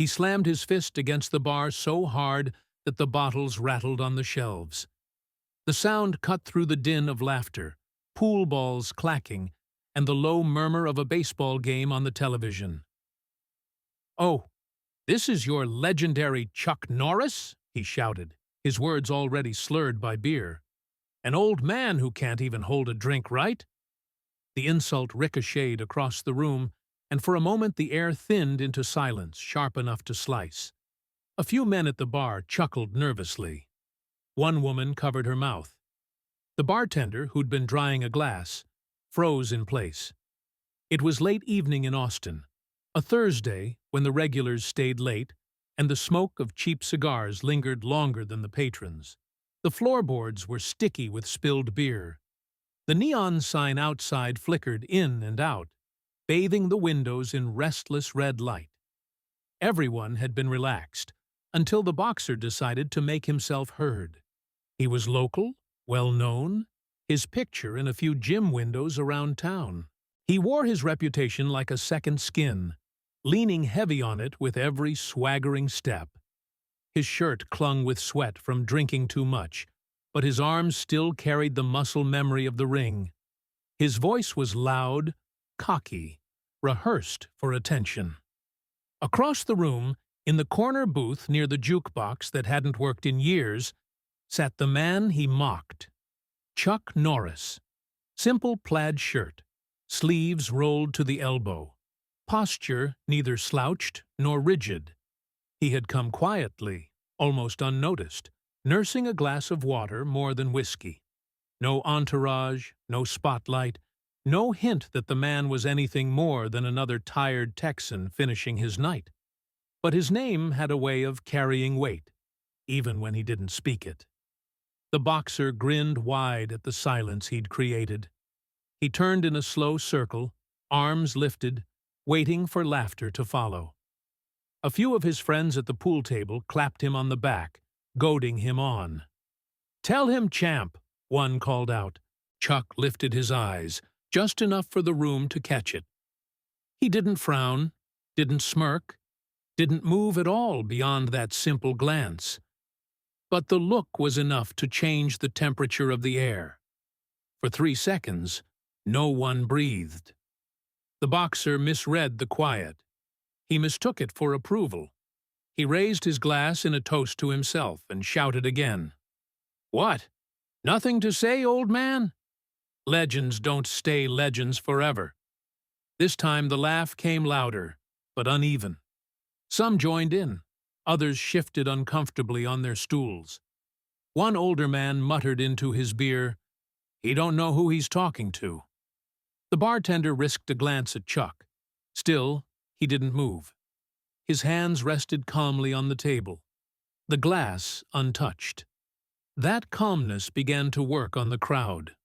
He slammed his fist against the bar so hard that the bottles rattled on the shelves. The sound cut through the din of laughter, pool balls clacking, and the low murmur of a baseball game on the television. "Oh, this is your legendary Chuck Norris?" he shouted, his words already slurred by beer. "An old man who can't even hold a drink right?" The insult ricocheted across the room, and for a moment the air thinned into silence sharp enough to slice. A few men at the bar chuckled nervously. One woman covered her mouth. The bartender, who'd been drying a glass, froze in place. It was late evening in Austin, a Thursday when the regulars stayed late, and the smoke of cheap cigars lingered longer than the patrons. The floorboards were sticky with spilled beer. The neon sign outside flickered in and out, bathing the windows in restless red light. Everyone had been relaxed, until the boxer decided to make himself heard. He was local, well-known, his picture in a few gym windows around town. He wore his reputation like a second skin, leaning heavy on it with every swaggering step. His shirt clung with sweat from drinking too much, but his arms still carried the muscle memory of the ring. His voice was loud, cocky, rehearsed for attention. Across the room, in the corner booth near the jukebox that hadn't worked in years, sat the man he mocked. Chuck Norris. Simple plaid shirt, sleeves rolled to the elbow, posture neither slouched nor rigid. He had come quietly, almost unnoticed, nursing a glass of water more than whiskey. No entourage, no spotlight, no hint that the man was anything more than another tired Texan finishing his night. But his name had a way of carrying weight, even when he didn't speak it. The boxer grinned wide at the silence he'd created. He turned in a slow circle, arms lifted, waiting for laughter to follow. A few of his friends at the pool table clapped him on the back, goading him on. "Tell him, champ," one called out. Chuck lifted his eyes, just enough for the room to catch it. He didn't frown, didn't smirk, didn't move at all beyond that simple glance. But the look was enough to change the temperature of the air. For 3 seconds, no one breathed. The boxer misread the quiet. He mistook it for approval. He raised his glass in a toast to himself and shouted again. "What? Nothing to say, old man? Legends don't stay legends forever." This time the laugh came louder, but uneven. Some joined in. Others shifted uncomfortably on their stools. One older man muttered into his beer, "He don't know who he's talking to." The bartender risked a glance at Chuck. Still, he didn't move. His hands rested calmly on the table, the glass untouched. That calmness began to work on the crowd.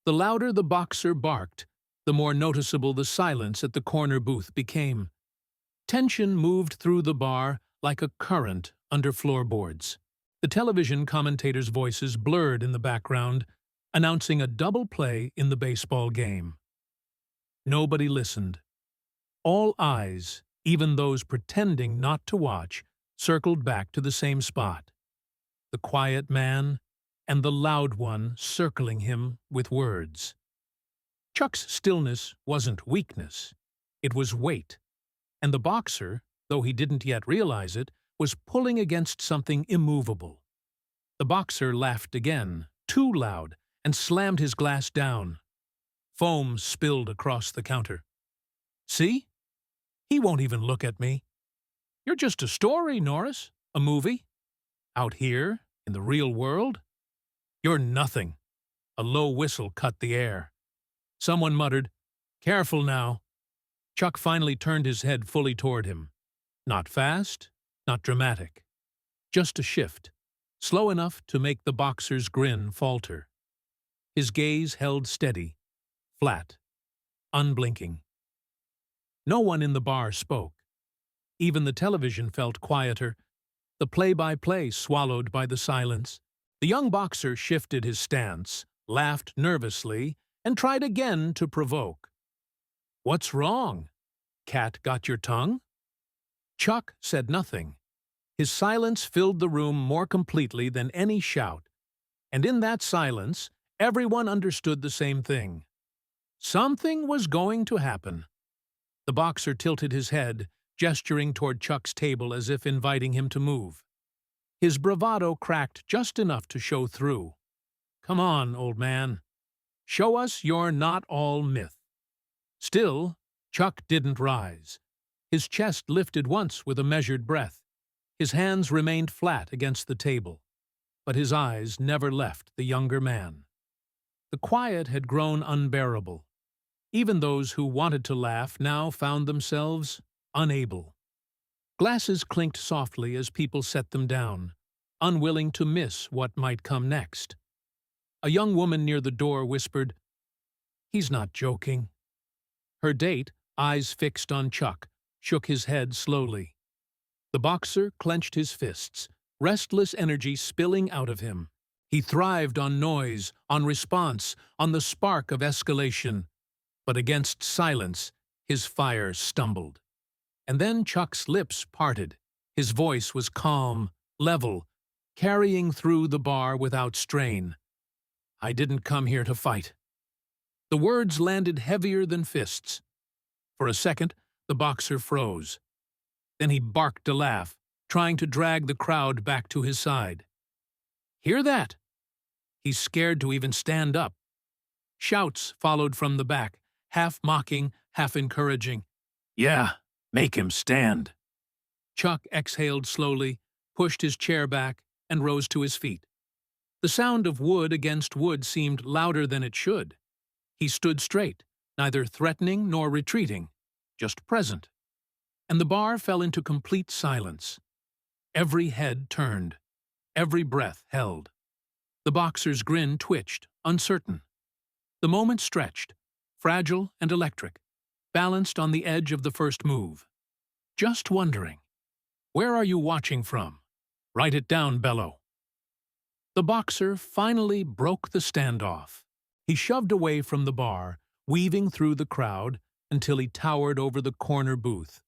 The louder the boxer barked, the more noticeable the silence at the corner booth became. Tension moved through the bar like a current under floorboards. The television commentators' voices blurred in the background, announcing a double play in the baseball game. Nobody listened. All eyes, even those pretending not to watch, circled back to the same spot. The quiet man and the loud one circling him with words. Chuck's stillness wasn't weakness. It was weight. And the boxer, though he didn't yet realize it, was pulling against something immovable. The boxer laughed again, too loud, and slammed his glass down. Foam spilled across the counter. "See? He won't even look at me. You're just a story, Norris, a movie. Out here, in the real world, you're nothing." A low whistle cut the air. Someone muttered, "Careful now." Chuck finally turned his head fully toward him. Not fast, not dramatic. Just a shift, slow enough to make the boxer's grin falter. His gaze held steady, flat, unblinking. No one in the bar spoke. Even the television felt quieter, the play-by-play swallowed by the silence. The young boxer shifted his stance, laughed nervously, and tried again to provoke. "What's wrong? Cat got your tongue?" Chuck said nothing. His silence filled the room more completely than any shout, and in that silence, everyone understood the same thing. Something was going to happen. The boxer tilted his head, gesturing toward Chuck's table as if inviting him to move. His bravado cracked just enough to show through. "Come on, old man. Show us you're not all myth." Still, Chuck didn't rise. His chest lifted once with a measured breath. His hands remained flat against the table, but his eyes never left the younger man. The quiet had grown unbearable. Even those who wanted to laugh now found themselves unable. Glasses clinked softly as people set them down, unwilling to miss what might come next. A young woman near the door whispered, "He's not joking." Her date, eyes fixed on Chuck, shook his head slowly. The boxer clenched his fists, restless energy spilling out of him. He thrived on noise, on response, on the spark of escalation. But against silence, his fire stumbled. And then Chuck's lips parted. His voice was calm, level, carrying through the bar without strain. "I didn't come here to fight." The words landed heavier than fists. For a second, the boxer froze. Then he barked a laugh, trying to drag the crowd back to his side. "Hear that?" He's scared to even stand up. Shouts followed from the back, half mocking, half encouraging. "Yeah, make him stand." Chuck exhaled slowly, pushed his chair back, and rose to his feet. The sound of wood against wood seemed louder than it should. He stood straight, neither threatening nor retreating, just present. And the bar fell into complete silence. Every head turned, every breath held. The boxer's grin twitched, uncertain. The moment stretched, fragile and electric, balanced on the edge of the first move. Just wondering, "Where are you watching from? Write it down, Bello." The boxer finally broke the standoff. He shoved away from the bar, weaving through the crowd until he towered over the corner booth.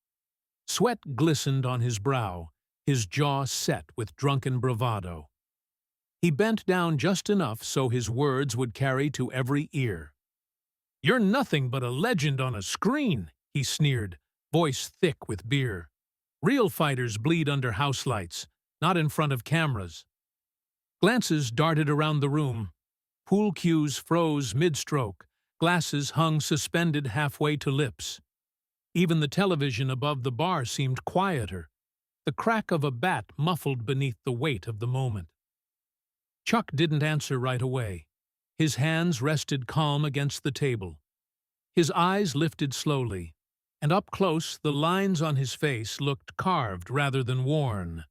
Sweat glistened on his brow, his jaw set with drunken bravado. He bent down just enough so his words would carry to every ear. "You're nothing but a legend on a screen," he sneered, voice thick with beer. "Real fighters bleed under house lights, not in front of cameras." Glances darted around the room. Pool cues froze mid-stroke, glasses hung suspended halfway to lips. Even the television above the bar seemed quieter, the crack of a bat muffled beneath the weight of the moment. Chuck didn't answer right away. His hands rested calm against the table. His eyes lifted slowly, and up close the lines on his face looked carved rather than worn.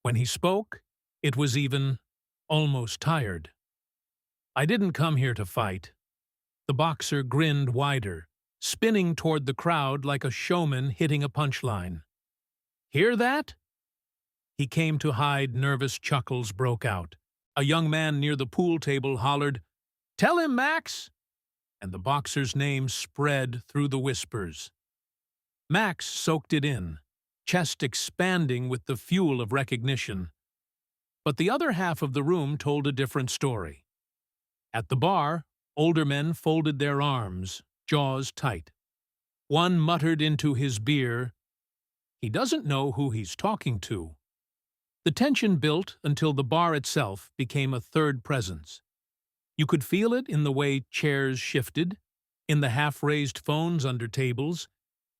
When he spoke, it was even almost tired. "I didn't come here to fight." The boxer grinned wider, spinning toward the crowd like a showman hitting a punchline. "Hear that?" He came to hide. Nervous chuckles broke out. A young man near the pool table hollered, "Tell him, Max!" And the boxer's name spread through the whispers. Max soaked it in, chest expanding with the fuel of recognition. But the other half of the room told a different story. At the bar, older men folded their arms, jaws tight. One muttered into his beer, "He doesn't know who he's talking to." The tension built until the bar itself became a third presence. You could feel it in the way chairs shifted, in the half-raised phones under tables,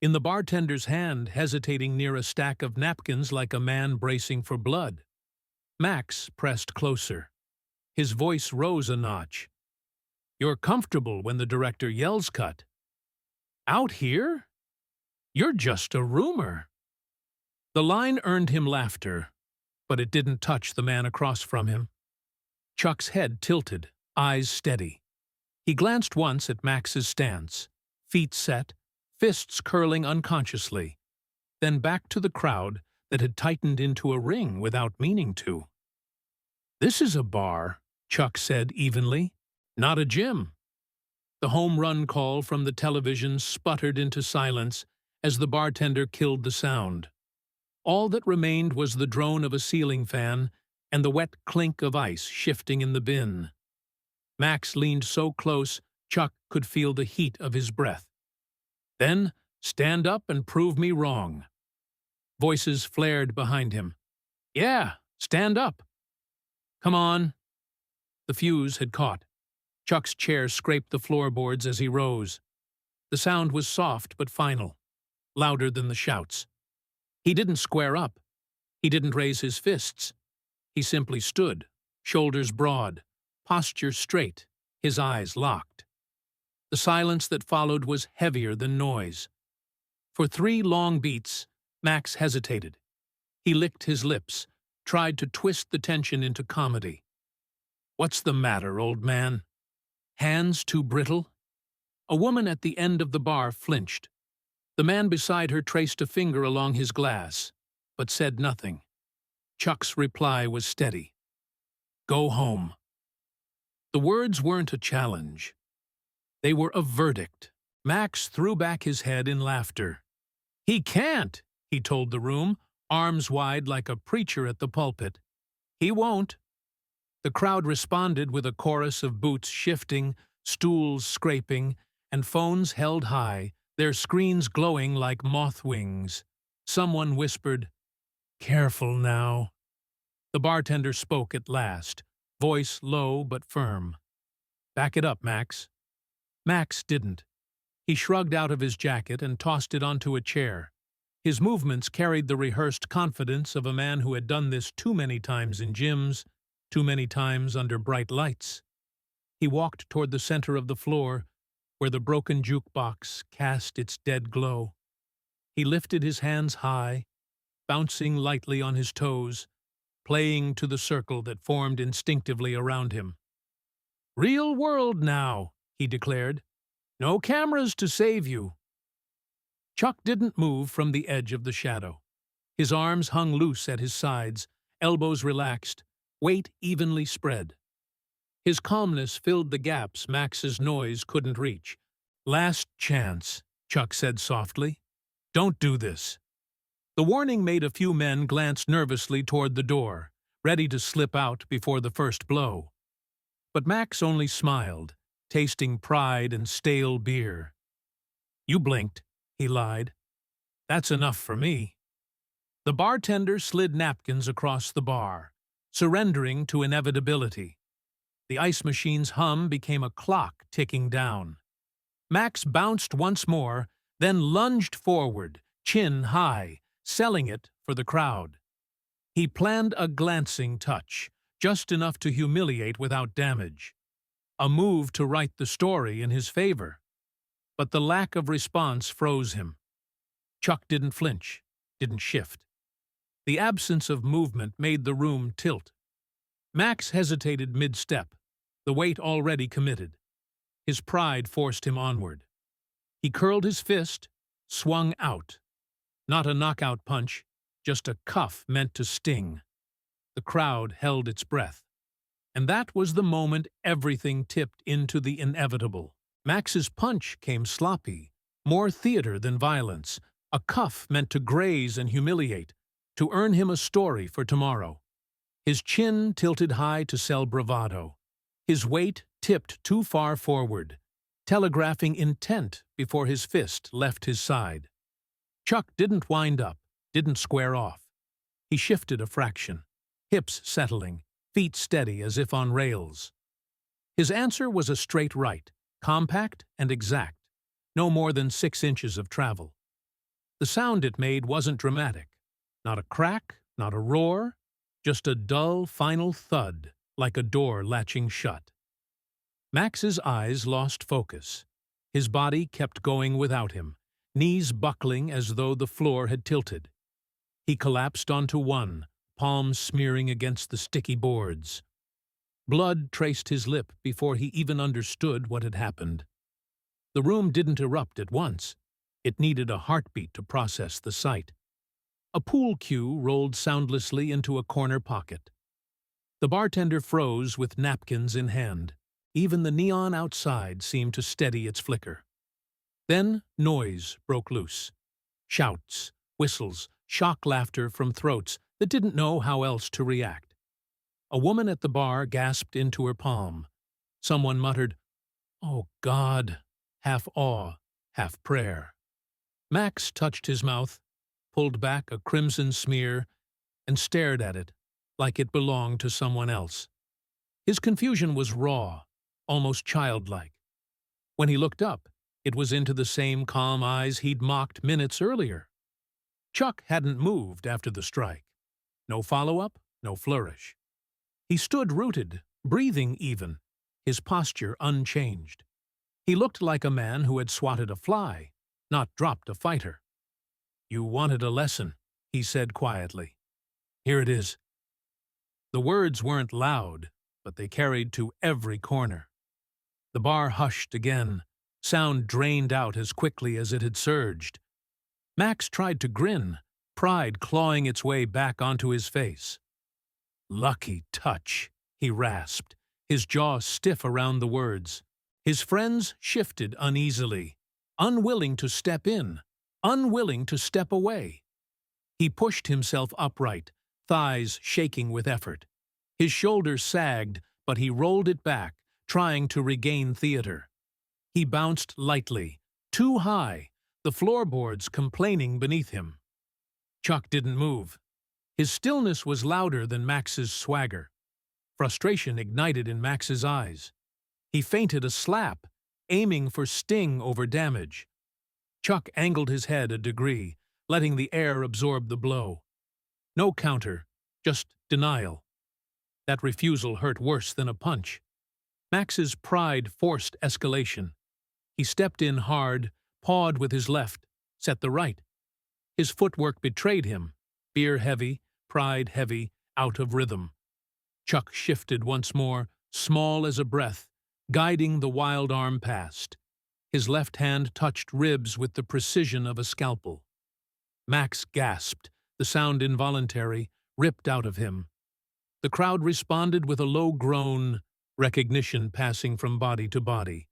in the bartender's hand hesitating near a stack of napkins like a man bracing for blood. Max pressed closer. His voice rose a notch. "You're comfortable when the director yells cut. Out here? You're just a rumor." The line earned him laughter, but it didn't touch the man across from him. Chuck's head tilted, eyes steady. He glanced once at Max's stance, feet set, fists curling unconsciously, then back to the crowd that had tightened into a ring without meaning to. "This is a bar," Chuck said evenly, "not a gym." The home run call from the television sputtered into silence as the bartender killed the sound. All that remained was the drone of a ceiling fan and the wet clink of ice shifting in the bin. Max leaned so close, Chuck could feel the heat of his breath. Then, stand up and prove me wrong. Voices flared behind him. Yeah, stand up. Come on. The fuse had caught. Chuck's chair scraped the floorboards as he rose. The sound was soft but final, louder than the shouts. He didn't square up. He didn't raise his fists. He simply stood, shoulders broad, posture straight, his eyes locked. The silence that followed was heavier than noise. For 3 long beats, Max hesitated. He licked his lips, tried to twist the tension into comedy. What's the matter, old man? Hands too brittle? A woman at the end of the bar flinched. The man beside her traced a finger along his glass, but said nothing. Chuck's reply was steady. Go home. The words weren't a challenge. They were a verdict. Max threw back his head in laughter. He can't, he told the room, arms wide like a preacher at the pulpit. He won't. The crowd responded with a chorus of boots shifting, stools scraping, and phones held high, their screens glowing like moth wings. Someone whispered, Careful now. The bartender spoke at last, voice low but firm. Back it up, Max. Max didn't. He shrugged out of his jacket and tossed it onto a chair. His movements carried the rehearsed confidence of a man who had done this too many times in gyms, too many times under bright lights. He walked toward the center of the floor, where the broken jukebox cast its dead glow. He lifted his hands high, bouncing lightly on his toes, playing to the circle that formed instinctively around him. Real world now, he declared. No cameras to save you. Chuck didn't move from the edge of the shadow. His arms hung loose at his sides, elbows relaxed, weight evenly spread. His calmness filled the gaps Max's noise couldn't reach. Last chance, Chuck said softly. Don't do this. The warning made a few men glance nervously toward the door, ready to slip out before the first blow. But Max only smiled, tasting pride and stale beer. You blinked, he lied. That's enough for me. The bartender slid napkins across the bar, surrendering to inevitability. The ice machine's hum became a clock ticking down. Max bounced once more, then lunged forward, chin high, selling it for the crowd. He planned a glancing touch, just enough to humiliate without damage. A move to write the story in his favor. But the lack of response froze him. Chuck didn't flinch, didn't shift. The absence of movement made the room tilt. Max hesitated mid-step, the weight already committed. His pride forced him onward. He curled his fist, swung out. Not a knockout punch, just a cuff meant to sting. The crowd held its breath. And that was the moment everything tipped into the inevitable. Max's punch came sloppy, more theater than violence, a cuff meant to graze and humiliate, to earn him a story for tomorrow. His chin tilted high to sell bravado. His weight tipped too far forward, telegraphing intent before his fist left his side. Chuck didn't wind up, didn't square off. He shifted a fraction, hips settling, feet steady as if on rails. His answer was a straight right, compact and exact, no more than 6 inches of travel. The sound it made wasn't dramatic. Not a crack, not a roar, just a dull, final thud, like a door latching shut. Max's eyes lost focus. His body kept going without him, knees buckling as though the floor had tilted. He collapsed onto one, palms smearing against the sticky boards. Blood traced his lip before he even understood what had happened. The room didn't erupt at once. It needed a heartbeat to process the sight. A pool cue rolled soundlessly into a corner pocket. The bartender froze with napkins in hand. Even the neon outside seemed to steady its flicker. Then noise broke loose. Shouts, whistles, shock laughter from throats that didn't know how else to react. A woman at the bar gasped into her palm. Someone muttered, "Oh, God," half awe, half prayer. Max touched his mouth, pulled back a crimson smear, and stared at it like it belonged to someone else. His confusion was raw, almost childlike. When he looked up, it was into the same calm eyes he'd mocked minutes earlier. Chuck hadn't moved after the strike. No follow-up, no flourish. He stood rooted, breathing even, his posture unchanged. He looked like a man who had swatted a fly, not dropped a fighter. "You wanted a lesson," he said quietly. "Here it is." The words weren't loud, but they carried to every corner. The bar hushed again, sound drained out as quickly as it had surged. Max tried to grin, pride clawing its way back onto his face. "Lucky touch," he rasped, his jaw stiff around the words. His friends shifted uneasily, unwilling to step in, unwilling to step away. He pushed himself upright, thighs shaking with effort. His shoulders sagged, but he rolled it back, trying to regain theater. He bounced lightly, too high, the floorboards complaining beneath him. Chuck didn't move. His stillness was louder than Max's swagger. Frustration ignited in Max's eyes. He feinted a slap, aiming for sting over damage. Chuck angled his head a degree, letting the air absorb the blow. No counter, just denial. That refusal hurt worse than a punch. Max's pride forced escalation. He stepped in hard, pawed with his left, set the right. His footwork betrayed him, beer heavy, pride heavy, out of rhythm. Chuck shifted once more, small as a breath, guiding the wild arm past. His left hand touched ribs with the precision of a scalpel. Max gasped, the sound involuntary, ripped out of him. The crowd responded with a low groan, recognition passing from body to body.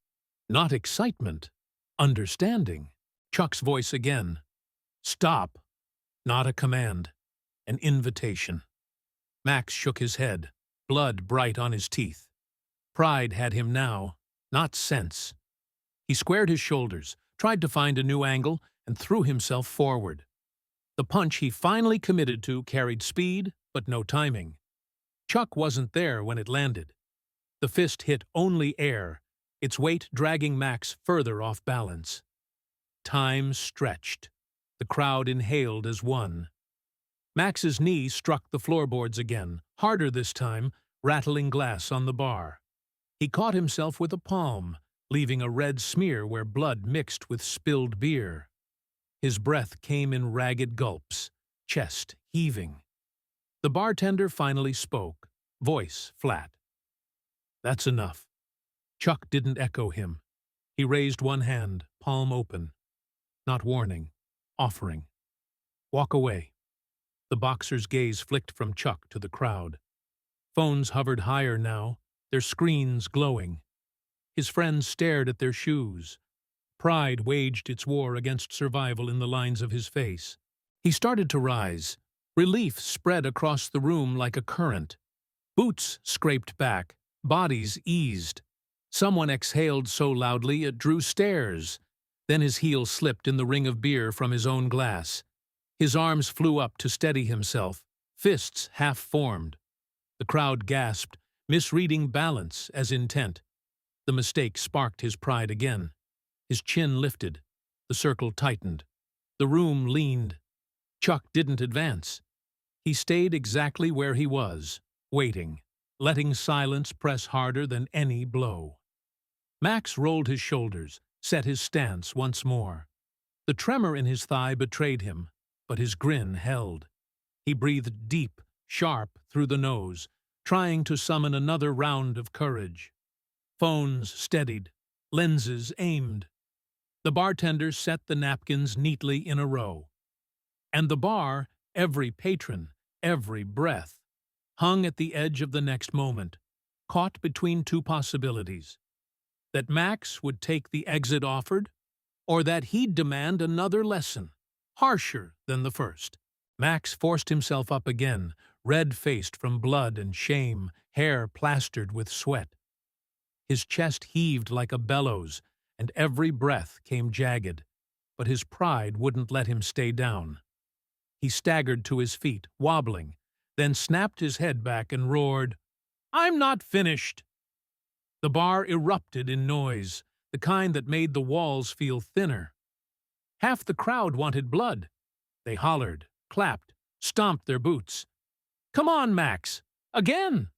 Not excitement, understanding. Chuck's voice again. "Stop." Not a command, an invitation. Max shook his head, blood bright on his teeth. Pride had him now, not sense. He squared his shoulders, tried to find a new angle, and threw himself forward. The punch he finally committed to carried speed, but no timing. Chuck wasn't there when it landed. The fist hit only air, its weight dragging Max further off balance. Time stretched. The crowd inhaled as one. Max's knee struck the floorboards again, harder this time, rattling glass on the bar. He caught himself with a palm, leaving a red smear where blood mixed with spilled beer. His breath came in ragged gulps, chest heaving. The bartender finally spoke, voice flat. "That's enough." Chuck didn't echo him. He raised one hand, palm open. Not warning, offering. "Walk away." The boxer's gaze flicked from Chuck to the crowd. Phones hovered higher now, their screens glowing. His friends stared at their shoes. Pride waged its war against survival in the lines of his face. He started to rise. Relief spread across the room like a current. Boots scraped back, bodies eased. Someone exhaled so loudly it drew stares. Then his heel slipped in the ring of beer from his own glass. His arms flew up to steady himself, fists half-formed. The crowd gasped, misreading balance as intent. The mistake sparked his pride again. His chin lifted. The circle tightened. The room leaned. Chuck didn't advance. He stayed exactly where he was, waiting, letting silence press harder than any blow. Max rolled his shoulders, set his stance once more. The tremor in his thigh betrayed him, but his grin held. He breathed deep, sharp through the nose, trying to summon another round of courage. Phones steadied, lenses aimed. The bartender set the napkins neatly in a row. And the bar, every patron, every breath, hung at the edge of the next moment, caught between two possibilities. That Max would take the exit offered, or that he'd demand another lesson, harsher than the first. Max forced himself up again, red-faced from blood and shame, hair plastered with sweat. His chest heaved like a bellows, and every breath came jagged, but his pride wouldn't let him stay down. He staggered to his feet, wobbling, then snapped his head back and roared, "I'm not finished!" The bar erupted in noise, the kind that made the walls feel thinner. Half the crowd wanted blood. They hollered, clapped, stomped their boots. "Come on, Max! Again!"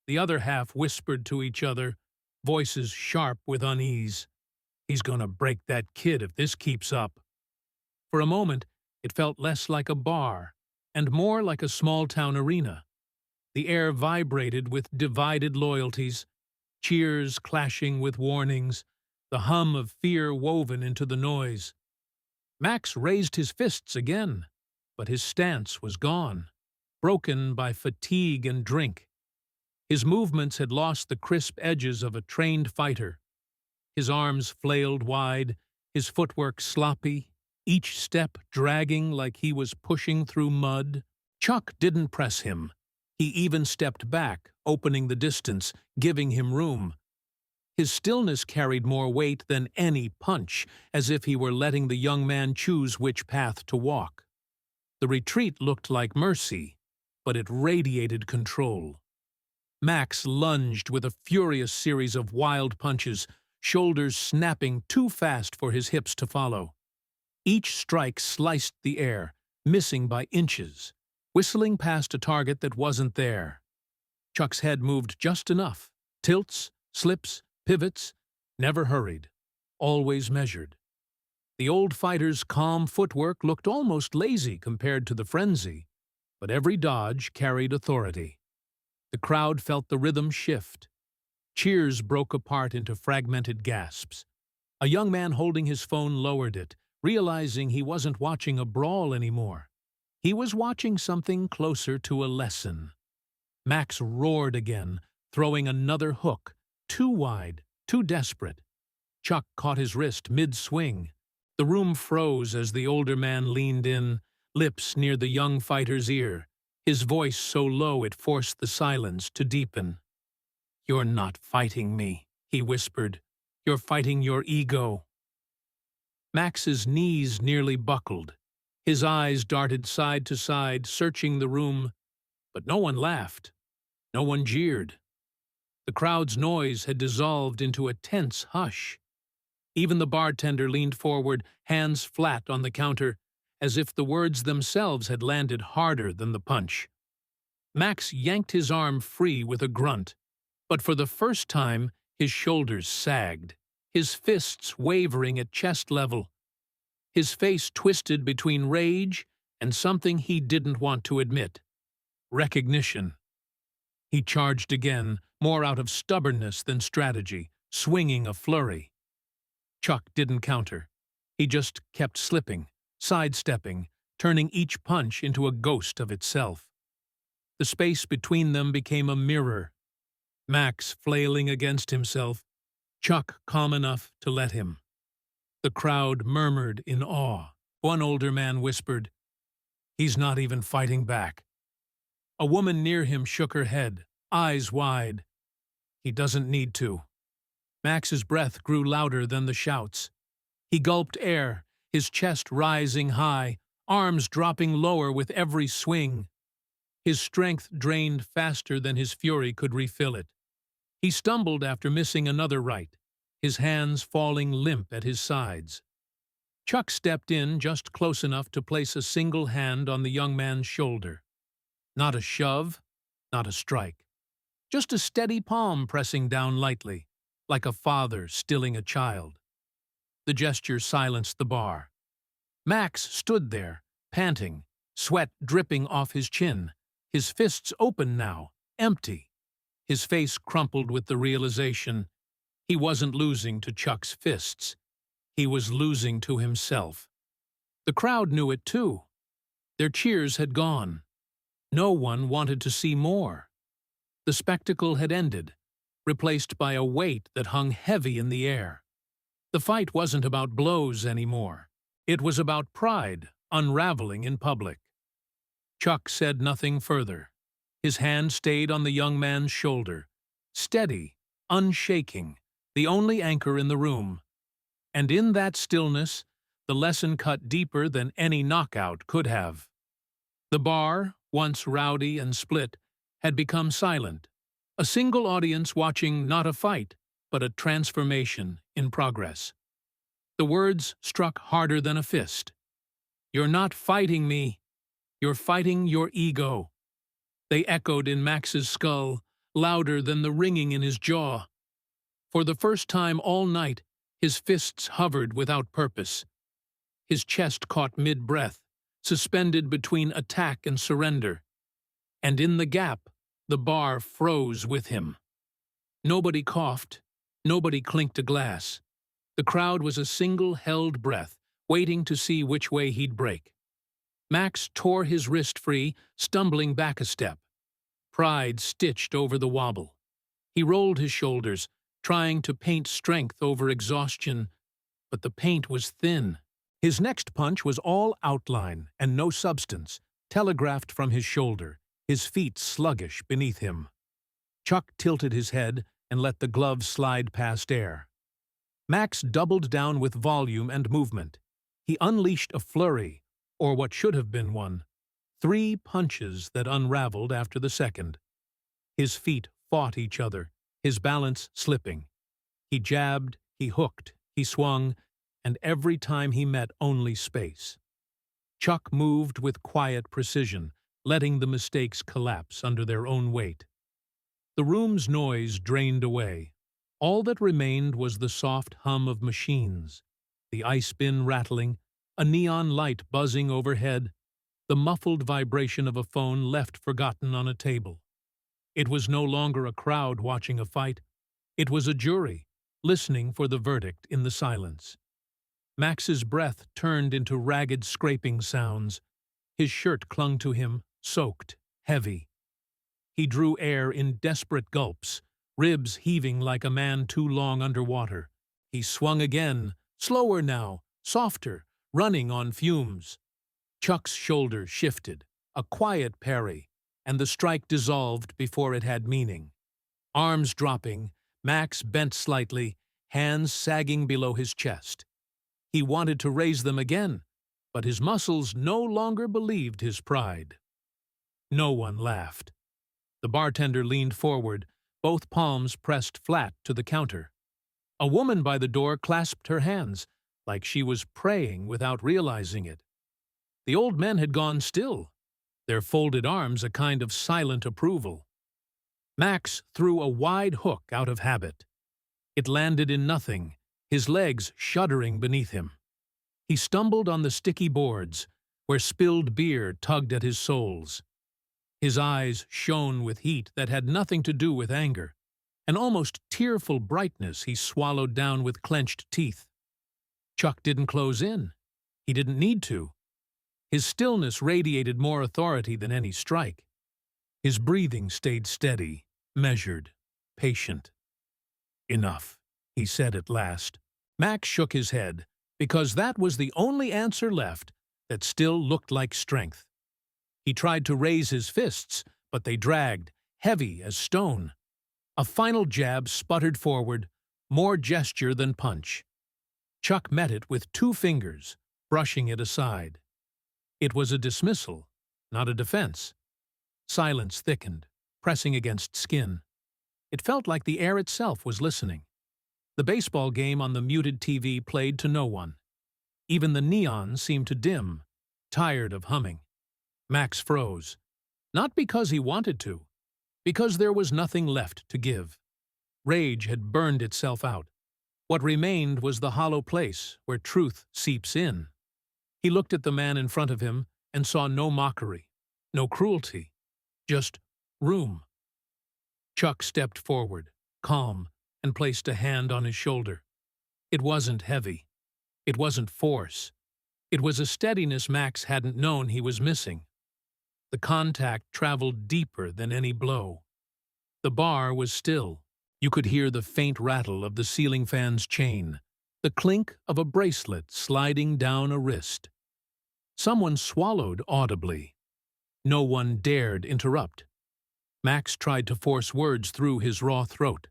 The other half whispered to each other, voices sharp with unease. "He's gonna break that kid if this keeps up." For a moment, it felt less like a bar and more like a small-town arena. The air vibrated with divided loyalties, cheers clashing with warnings, the hum of fear woven into the noise. Max raised his fists again, but his stance was gone, broken by fatigue and drink. His movements had lost the crisp edges of a trained fighter. His arms flailed wide, his footwork sloppy, each step dragging like he was pushing through mud. Chuck didn't press him. He even stepped back, opening the distance, giving him room. His stillness carried more weight than any punch, as if he were letting the young man choose which path to walk. The retreat looked like mercy, but it radiated control. Max lunged with a furious series of wild punches, shoulders snapping too fast for his hips to follow. Each strike sliced the air, missing by inches, whistling past a target that wasn't there. Chuck's head moved just enough, tilts, slips, pivots, never hurried, always measured. The old fighter's calm footwork looked almost lazy compared to the frenzy, but every dodge carried authority. The crowd felt the rhythm shift. Cheers broke apart into fragmented gasps. A young man holding his phone lowered it, realizing he wasn't watching a brawl anymore. He was watching something closer to a lesson. Max roared again, throwing another hook, too wide, too desperate. Chuck caught his wrist mid-swing. The room froze as the older man leaned in, lips near the young fighter's ear, his voice so low it forced the silence to deepen. "You're not fighting me," he whispered. "You're fighting your ego." Max's knees nearly buckled. His eyes darted side to side, searching the room, but no one laughed. No one jeered. The crowd's noise had dissolved into a tense hush. Even the bartender leaned forward, hands flat on the counter, as if the words themselves had landed harder than the punch. Max yanked his arm free with a grunt, but for the first time his shoulders sagged, his fists wavering at chest level. His face twisted between rage and something he didn't want to admit: recognition. He charged again, more out of stubbornness than strategy, swinging a flurry. Chuck didn't counter. He just kept slipping, sidestepping, turning each punch into a ghost of itself. The space between them became a mirror. Max flailing against himself, Chuck calm enough to let him. The crowd murmured in awe. One older man whispered, "He's not even fighting back." A woman near him shook her head, eyes wide. "He doesn't need to." Max's breath grew louder than the shouts. He gulped air, his chest rising high, arms dropping lower with every swing. His strength drained faster than his fury could refill it. He stumbled after missing another right, his hands falling limp at his sides. Chuck stepped in just close enough to place a single hand on the young man's shoulder. Not a shove, not a strike. Just a steady palm pressing down lightly, like a father stilling a child. The gesture silenced the bar. Max stood there, panting, sweat dripping off his chin, his fists open now, empty. His face crumpled with the realization he wasn't losing to Chuck's fists. He was losing to himself. The crowd knew it too. Their cheers had gone. No one wanted to see more. The spectacle had ended, replaced by a weight that hung heavy in the air. The fight wasn't about blows anymore. It was about pride unraveling in public. Chuck said nothing further. His hand stayed on the young man's shoulder, steady, unshaking, the only anchor in the room. And in that stillness, the lesson cut deeper than any knockout could have. The bar, once rowdy and split, had become silent, a single audience watching not a fight, but a transformation in progress. The words struck harder than a fist. "You're not fighting me. You're fighting your ego." They echoed in Max's skull, louder than the ringing in his jaw. For the first time all night, his fists hovered without purpose. His chest caught mid-breath, suspended between attack and surrender. And in the gap, the bar froze with him. Nobody coughed, nobody clinked a glass. The crowd was a single held breath, waiting to see which way he'd break. Max tore his wrist free, stumbling back a step. Pride stitched over the wobble. He rolled his shoulders, trying to paint strength over exhaustion, but the paint was thin. His next punch was all outline and no substance, telegraphed from his shoulder, his feet sluggish beneath him. Chuck tilted his head and let the glove slide past air. Max doubled down with volume and movement. He unleashed a flurry, or what should have been one, 3 punches that unraveled after the second. His feet fought each other, his balance slipping. He jabbed, he hooked, he swung, and every time he met only space. Chuck moved with quiet precision, letting the mistakes collapse under their own weight. The room's noise drained away. All that remained was the soft hum of machines, the ice bin rattling, a neon light buzzing overhead, the muffled vibration of a phone left forgotten on a table. It was no longer a crowd watching a fight. It was a jury, listening for the verdict in the silence. Max's breath turned into ragged scraping sounds. His shirt clung to him, soaked, heavy. He drew air in desperate gulps, ribs heaving like a man too long underwater. He swung again, slower now, softer, running on fumes. Chuck's shoulder shifted, a quiet parry, and the strike dissolved before it had meaning. Arms dropping, Max bent slightly, hands sagging below his chest. He wanted to raise them again, but his muscles no longer believed his pride. No one laughed. The bartender leaned forward, both palms pressed flat to the counter. A woman by the door clasped her hands, like she was praying without realizing it. The old men had gone still, their folded arms a kind of silent approval. Max threw a wide hook out of habit. It landed in nothing, his legs shuddering beneath him. He stumbled on the sticky boards, where spilled beer tugged at his soles. His eyes shone with heat that had nothing to do with anger, an almost tearful brightness he swallowed down with clenched teeth. Chuck didn't close in. He didn't need to. His stillness radiated more authority than any strike. His breathing stayed steady, measured, patient. "Enough," he said at last. Max shook his head, because that was the only answer left that still looked like strength. He tried to raise his fists, but they dragged, heavy as stone. A final jab sputtered forward, more gesture than punch. Chuck met it with 2 fingers, brushing it aside. It was a dismissal, not a defense. Silence thickened, pressing against skin. It felt like the air itself was listening. The baseball game on the muted TV played to no one. Even the neon seemed to dim, tired of humming. Max froze. Not because he wanted to, because there was nothing left to give. Rage had burned itself out. What remained was the hollow place where truth seeps in. He looked at the man in front of him and saw no mockery, no cruelty, just room. Chuck stepped forward, calm, and placed a hand on his shoulder. It wasn't heavy. It wasn't force. It was a steadiness Max hadn't known he was missing. The contact traveled deeper than any blow. The bar was still. You could hear the faint rattle of the ceiling fan's chain, the clink of a bracelet sliding down a wrist. Someone swallowed audibly. No one dared interrupt. Max tried to force words through his raw throat.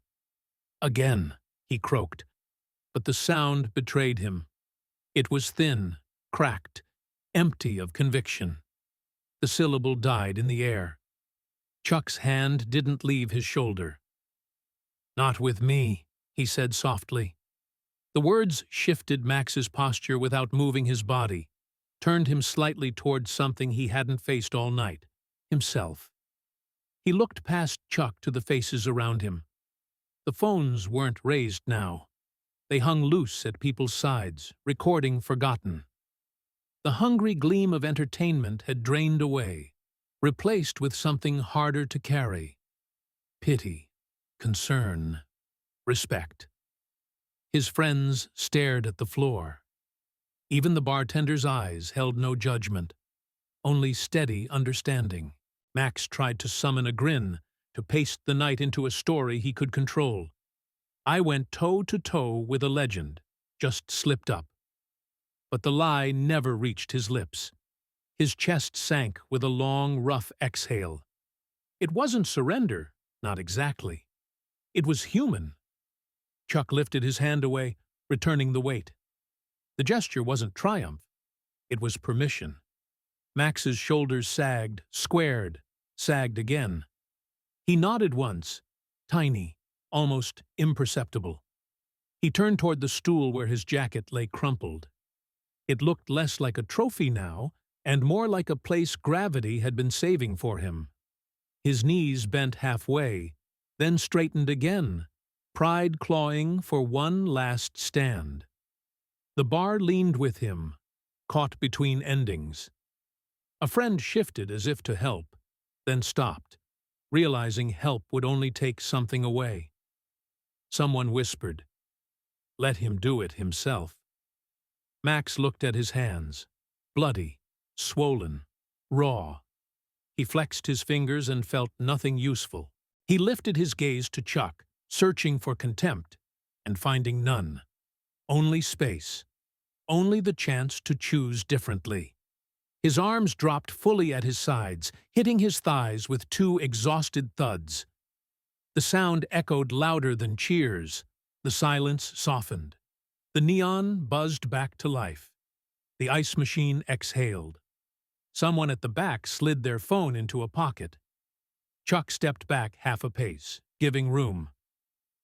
"Again," he croaked, but the sound betrayed him. It was thin, cracked, empty of conviction. The syllable died in the air. Chuck's hand didn't leave his shoulder. "Not with me," he said softly. The words shifted Max's posture without moving his body, turned him slightly towards something he hadn't faced all night, himself. He looked past Chuck to the faces around him. The phones weren't raised now. They hung loose at people's sides, recording forgotten. The hungry gleam of entertainment had drained away, replaced with something harder to carry. Pity, concern, respect. His friends stared at the floor. Even the bartender's eyes held no judgment, only steady understanding. Max tried to summon a grin, to paste the night into a story he could control. "I went toe-to-toe with a legend, just slipped up." But the lie never reached his lips. His chest sank with a long, rough exhale. It wasn't surrender, not exactly. It was human. Chuck lifted his hand away, returning the weight. The gesture wasn't triumph. It was permission. Max's shoulders sagged, squared, sagged again. He nodded once, tiny, almost imperceptible. He turned toward the stool where his jacket lay crumpled. It looked less like a trophy now, and more like a place gravity had been saving for him. His knees bent halfway, then straightened again, pride clawing for one last stand. The bar leaned with him, caught between endings. A friend shifted as if to help, then stopped, realizing help would only take something away. Someone whispered, "Let him do it himself." Max looked at his hands, bloody, swollen, raw. He flexed his fingers and felt nothing useful. He lifted his gaze to Chuck, searching for contempt, and finding none. Only space. Only the chance to choose differently. His arms dropped fully at his sides, hitting his thighs with two exhausted thuds. The sound echoed louder than cheers. The silence softened. The neon buzzed back to life. The ice machine exhaled. Someone at the back slid their phone into a pocket. Chuck stepped back half a pace, giving room.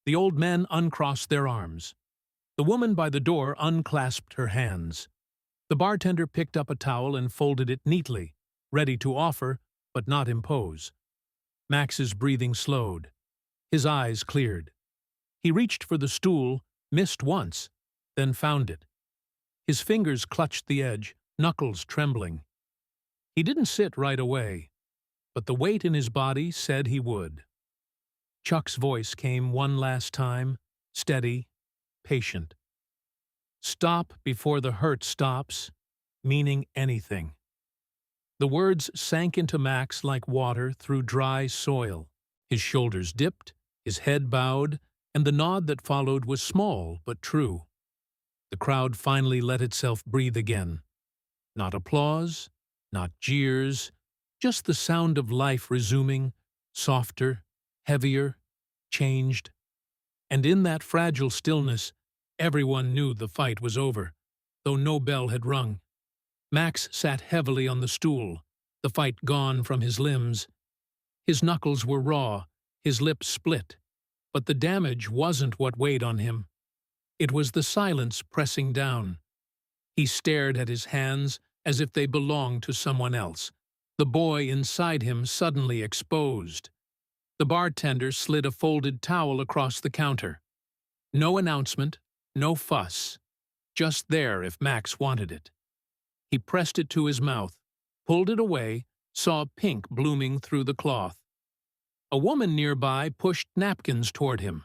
The old men uncrossed their arms. The woman by the door unclasped her hands. The bartender picked up a towel and folded it neatly, ready to offer, but not impose. Max's breathing slowed. His eyes cleared. He reached for the stool, missed once, then found it. His fingers clutched the edge, knuckles trembling. He didn't sit right away, but the weight in his body said he would. Chuck's voice came one last time, steady, patient. "Stop before the hurt stops," meaning anything. The words sank into Max like water through dry soil. His shoulders dipped, his head bowed, and the nod that followed was small but true. The crowd finally let itself breathe again. Not applause, not jeers, just the sound of life resuming, softer, heavier, changed. And in that fragile stillness, everyone knew the fight was over, though no bell had rung. Max sat heavily on the stool, the fight gone from his limbs. His knuckles were raw, his lips split, but the damage wasn't what weighed on him. It was the silence pressing down. He stared at his hands as if they belonged to someone else, the boy inside him suddenly exposed. The bartender slid a folded towel across the counter. No announcement, no fuss, just there if Max wanted it. He pressed it to his mouth, pulled it away, saw pink blooming through the cloth. A woman nearby pushed napkins toward him.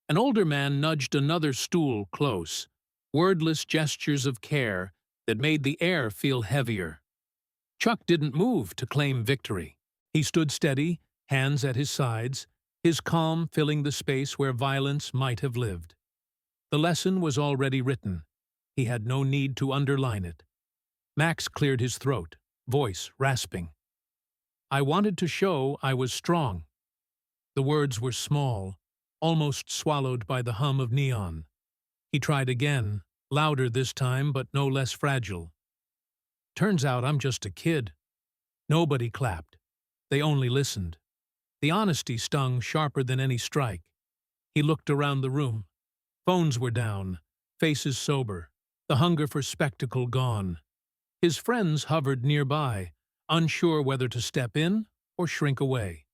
An older man nudged another stool close, wordless gestures of care that made the air feel heavier. Chuck didn't move to claim victory. He stood steady, hands at his sides, his calm filling the space where violence might have lived. The lesson was already written. He had no need to underline it. Max cleared his throat, voice rasping. I wanted to show I was strong." The words were small, almost swallowed by the hum of neon. He tried again, louder this time but no less fragile. "Turns out I'm just a kid." Nobody clapped. They only listened. The honesty stung sharper than any strike. He looked around the room. Phones were down, faces sober, the hunger for spectacle gone. His friends hovered nearby, unsure whether to step in or shrink away.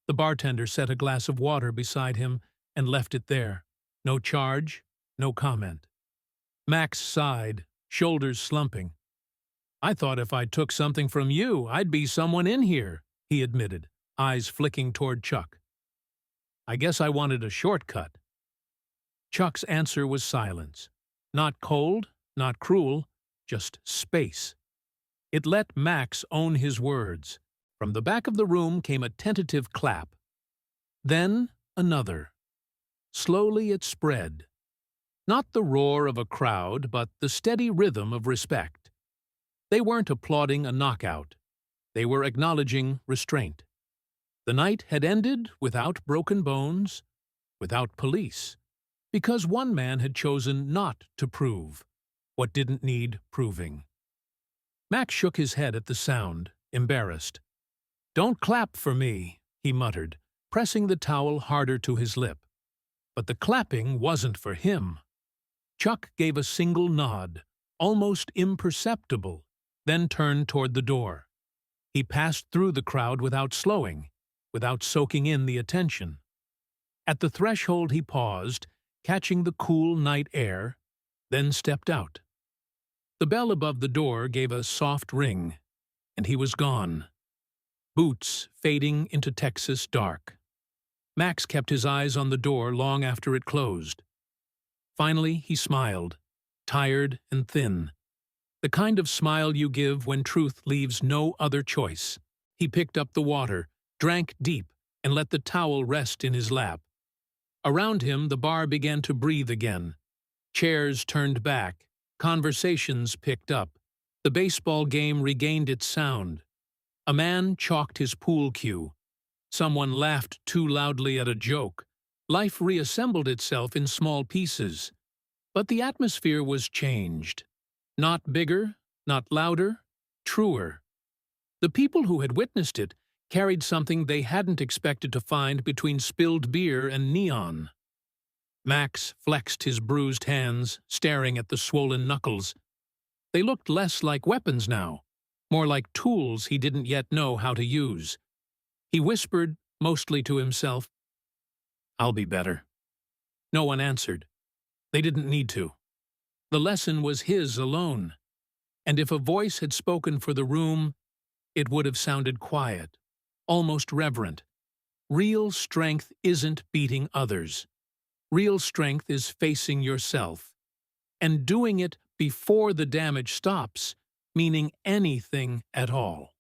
The bartender set a glass of water beside him and left it there. No charge, no comment. Max sighed, shoulders slumping. "I thought if I took something from you, I'd be someone in here," he admitted, eyes flicking toward Chuck. "I guess I wanted a shortcut." Chuck's answer was silence. Not cold, not cruel, just space. It let Max own his words. From the back of the room came a tentative clap. Then another. Slowly it spread. Not the roar of a crowd, but the steady rhythm of respect. They weren't applauding a knockout. They were acknowledging restraint. The night had ended without broken bones, without police, because one man had chosen not to prove what didn't need proving. Max shook his head at the sound, embarrassed. "Don't clap for me," he muttered, pressing the towel harder to his lip. But the clapping wasn't for him. Chuck gave a single nod, almost imperceptible, then turned toward the door. He passed through the crowd without slowing, without soaking in the attention. At the threshold he paused, catching the cool night air, then stepped out. The bell above the door gave a soft ring, and he was gone. Boots fading into Texas dark. Max kept his eyes on the door long after it closed. Finally, he smiled, tired and thin. The kind of smile you give when truth leaves no other choice. He picked up the water, drank deep, and let the towel rest in his lap. Around him, the bar began to breathe again. Chairs turned back. Conversations picked up. The baseball game regained its sound. A man chalked his pool cue. Someone laughed too loudly at a joke. Life reassembled itself in small pieces. But the atmosphere was changed. Not bigger, not louder, truer. The people who had witnessed it carried something they hadn't expected to find between spilled beer and neon. Max flexed his bruised hands, staring at the swollen knuckles. They looked less like weapons now, more like tools he didn't yet know how to use. He whispered, mostly to himself, "I'll be better." No one answered. They didn't need to. The lesson was his alone. And if a voice had spoken for the room, it would have sounded quiet, almost reverent. Real strength isn't beating others. Real strength is facing yourself, and doing it before the damage stops, meaning anything at all.